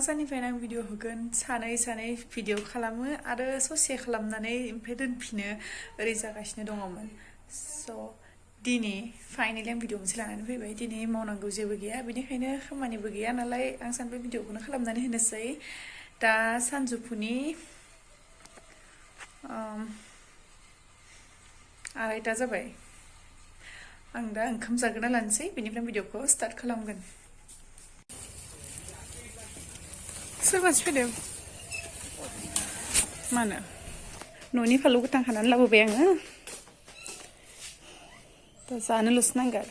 साननिफ्रायनो आं भिडिअ होगोन सानै भिडिअ खालामो आरो ससे खालामनानै ओमफ्राय दोनफिनो ओरै जागासिनो दङमोन स' दिनै फाइनालि आं भिडिअ मोनसे लानानै फैबाय दिनै मावनांगौ जेबो गैया बेनिखायनो खामानिबो गैया नालाय आं सानबाय भिडिअखौनो खालामनानै होनोसै दा सानजौफुनि 2:30 जाबाय आं दा ओंखाम जाग्रोना लानोसै बेनिफ्राय भिडिअखौ स्टार्ट खालामगोन सोरबासो फैदों मानो न'नि फानलु गोथां खानानै लाबोबाय आङो दा जानोल'सो नांगौ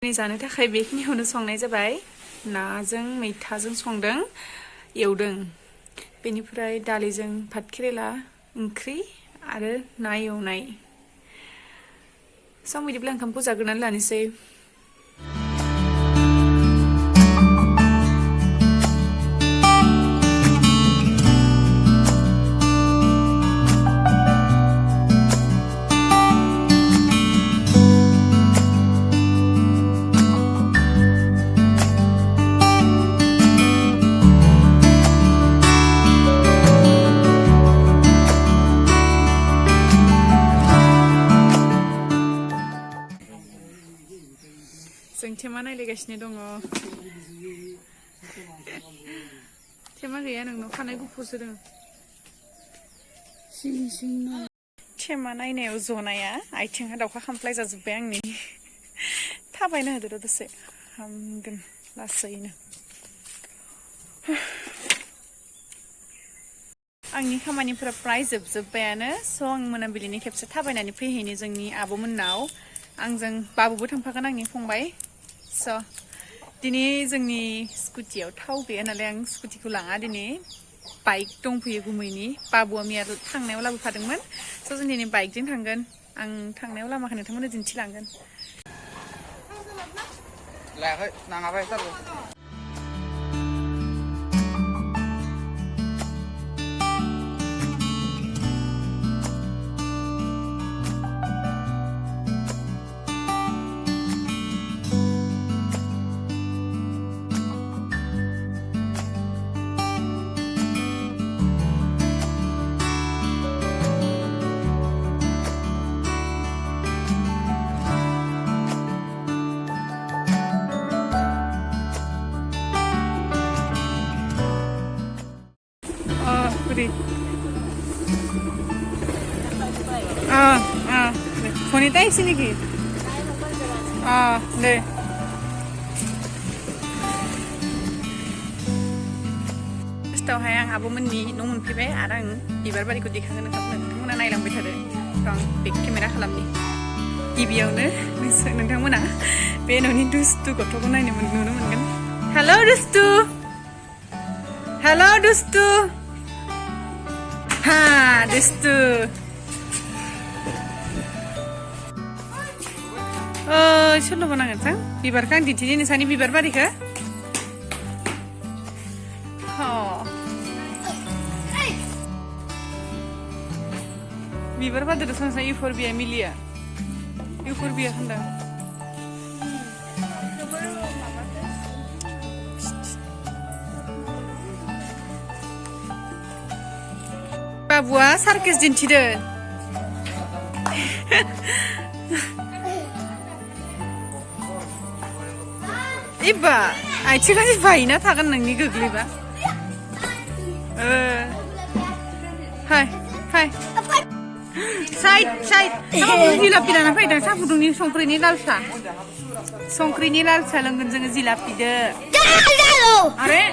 दिनै जानो थाखाय बेखिनिखौनो संनाय जाबाय नाजों मैथाजों संदों एवदों बेनिफ्राय दालिजों भात केरेला ओंख्रि आरो ना एवनाय सम बिदिब्ला ओंखामखौ जाग्रोनानै लानोसै जों थेमा नायलायगासिनो दङ थेमा गैया नोंनाव खानाय गुफुरसो दङ थेमा नायनायाव जनाया आथिंहा दाउखा खामफ्लाय जाजोब्बाय आंनि थाबायनो होदो र' दसे हामगोन लासैनो आंनि खामानिफोरा प्राय जोबजोब्बायानो स' आं मोनाबिलिनि खेबसे थाबायनानै फैहैनो जोंनि आब'मोननाव आंजों बाबुबो थांफागोन आंनि फंबाय स' दिनै जोंनि स्कुटियाव थाव गैया नालाय आं स्कुटिखौ लाङा दिनै बाइक दंफैयो गुमैनि बाबुआ मैया थांनायाव लाबोफादोंमोन स' जों दिनै बाइकजों थांगोन आं थांनायाव लामाखौ नोंथांमोननो दिन्थिलांगोन 그래. 폰이 따 있으니까. 네. फार्स्टआवहाय आं आब'मोननि न' मोनफैबाय आरो आं बिबार बारिखौ देखायनो नोंथांमोना नायलांबाय थादो आं बेक केमेरा खालामनि गिबियावनो नोंथांमोना बे न'नि दुस्तु गथ'खौ नुनो मोनगोन हेल' दुस्तु हेल' दुस्तु हा दुस्तु सोरनोबा नांगोन सां बिबारखौ आं दिन्थिनि नोंसानि बिबार बारिखौ बिबार बारदो संसा इउफोरबिया मिलिया इउफोरबिया होनदों बाबुआ सार्केस दिन्थिदो इबा आथिङा बायना थागोन नोंनि गोग्लैबा हाय हाय साइड साइड जिलापि लाना फैदों साहा फुदुंनि संख्रिनि लाल साहा लोंगोन जोङो जिलापिदो आरे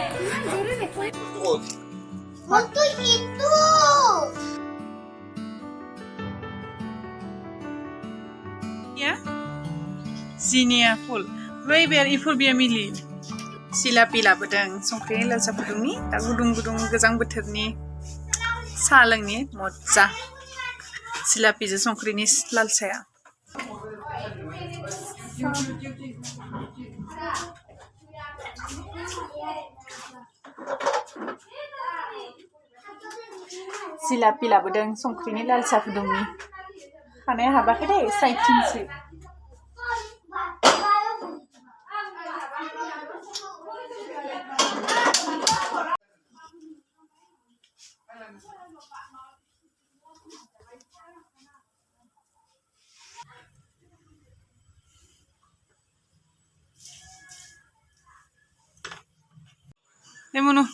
जिनिया फुल बै बेर इफोरबिया मिलि जिलापि लाबोदों संख्रिनि लाल साहा फुदुंनि दा गुदुं गुदुं गोजां बोथोरनि साहा लोंनि मज्जा जिलापिजों संख्रिनि लाल साया जिलापि लाबोदों संख्रिनि लाल साहा फुदुंनि खानाया हाबाखै दे साइडथिंसो mono.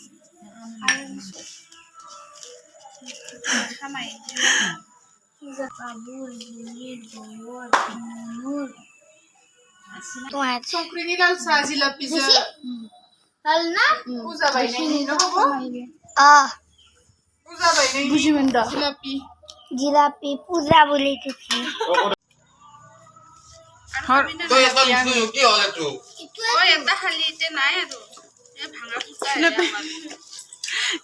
Songkrini lalsa jilapi je. Lalna? Puja bainaini no bobo? Puja bainaini. Jilapi. जिलापी पूजा बोलेको छु तो ये सब इसको क्या हो जाता है? Oh, yang dah hal itu naik tu. Ya bangga puja ya.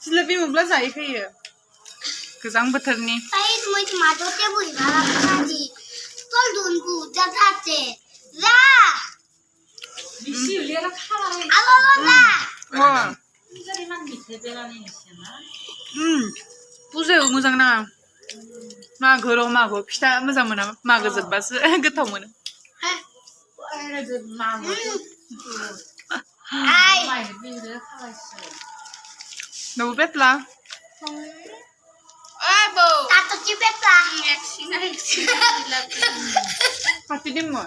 jilapi mubla sai khaiyo. Goजां बोथोरनि. ताई মই मादोते बुइ भाला खाजी तल दुनकु जाजाते ला Bisi lihat kalah. आलो ला Wah. Jadi man mite belani nisena. पुजायाव मोजां नाङा मागोआव मागो फिथा मोजां मोना मागो जोबबासो गोथाव मोनो Ada mamu. आइ Mai biru kalah sih. नौ बेतला Ah bo. तातो चिपेता Action jilapi. पार्टी दिमो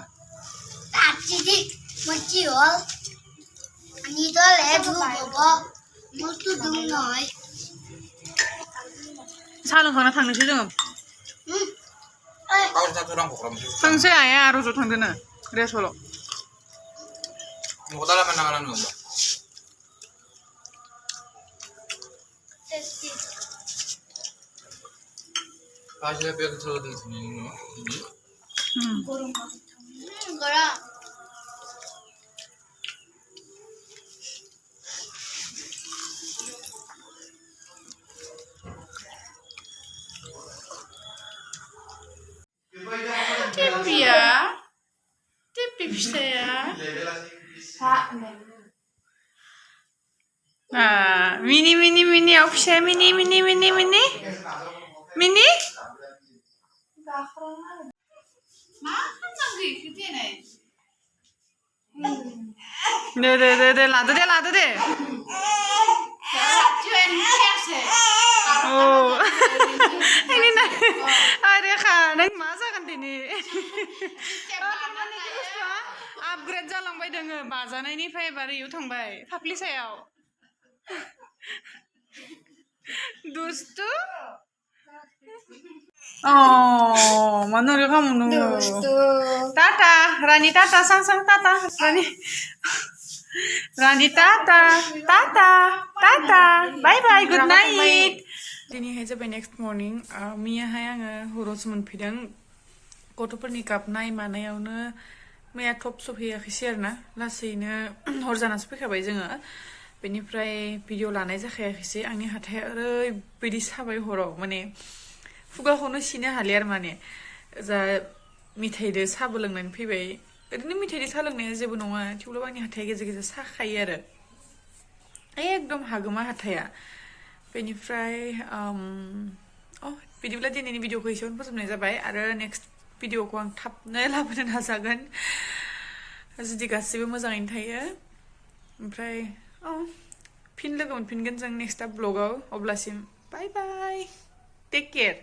ताची दि मची हो अनि त ले दु बबो मुतु दुम नय सा लोंखांना थांनोसै जोङो Kau satu orang kok ram. थांसै आइया आरो ज' थांदोनो रेसलाव Mau dalam mana nunggu? Kasih apa yang terlalu di sini ini? गरा Tipi ya tipi fiथाया mini याव फिथाया mini Ma kan lagi kita ni. दे लादो दे Cuan kese. Oh, ini nah, ada kan, neng masa kan ini. Upgrade जालांबाय दोङो बाजानायनिफ्राय बारियाव थांबाय फाफ्लि सायाव दुस्तु mana dia kamu nu tata Rani tata sang tata Rani tata bye bye good night दिनैहाय जाबाय next morning मैयाहाय आङो हरावसो मोनफैदों गथ'फोरनि गाबनाय मानायावनो मैया थब सफैयाखैसै आरोना लासैनो हर जानासो फैखाबाय जोङो बेनिफ्राय भिडिअ लानाय जाखायाखैसै आंनि हाथाया ओरैबायदि साबाय हराव माने खुगाखौनो सिनो हालिया आरो माने जा मिथाइदो साबो लोंनानै फैबाय ओरैनो मिथाइदो सा लोंनाया जेबो नङा थेवब्लाबो आंनि हाथाया गेजेर गेजेर साखायो आरो एकदम हागोमा हाथाया बेनिफ्राय बिदिब्ला दिनैनि भिडिअखौ एसेयावनो फोजोबनाय जाबाय आरो नेक्स्ट भिडिअखौ आं थाबनो लाबोनो नाजागोन जुदि गासिबो मोजाङैनो थायो ओमफ्राय फिन लोगो मोनफिनगोन जों नेक्स्ट ब्लगाव अब्लासिम बाय बाय टेक केयार